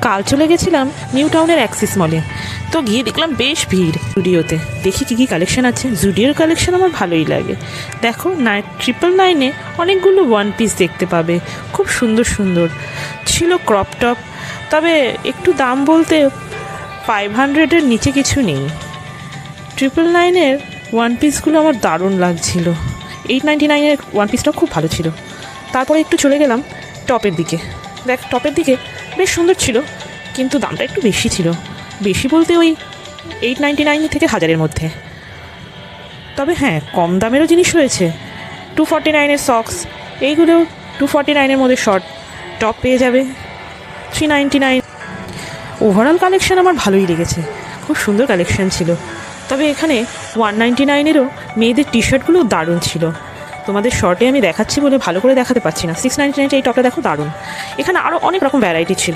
কাল চলে গেছিলাম নিউ টাউনের অ্যাক্সিস মলে। তো গিয়ে দেখলাম বেশ ভিড় জুডিওতে। দেখি কী কী কালেকশন আছে। জুডিওর কালেকশন আমার ভালোই লাগে। দেখো 999-এ অনেকগুলো ওয়ান পিস দেখতে পাবে, খুব সুন্দর সুন্দর ছিল ক্রপ টপ। তবে একটু দাম বলতে 500-এর নিচে কিছু নেই। 999-এর ওয়ান পিসগুলো আমার দারুণ লাগছিল। 899-এর ওয়ান পিসটাও খুব ভালো ছিল। তারপরে একটু চলে গেলাম টপের দিকে। দেখ, টপের দিকে বেশ সুন্দর ছিল, কিন্তু দামটা একটু বেশি ছিল। বেশি বলতে ওই 899 থেকে 1000-এর মধ্যে। তবে হ্যাঁ, কম দামেরও জিনিস রয়েছে। 249-এর সক্স, এইগুলোও 249-এর মধ্যে শর্ট টপ পেয়ে যাবে 399। ওভারঅল কালেকশন আমার ভালোই লেগেছে, খুব সুন্দর কালেকশন ছিল। তবে এখানে 199-এরও মেয়েদের টি শার্টগুলো দারুণ ছিল। তোমাদের শর্টে আমি দেখাচ্ছি বলে ভালো করে দেখাতে পারছি না। 699 এই টপটা দেখো, দারুণ। এখানে আরও অনেক রকম ভ্যারাইটি ছিল।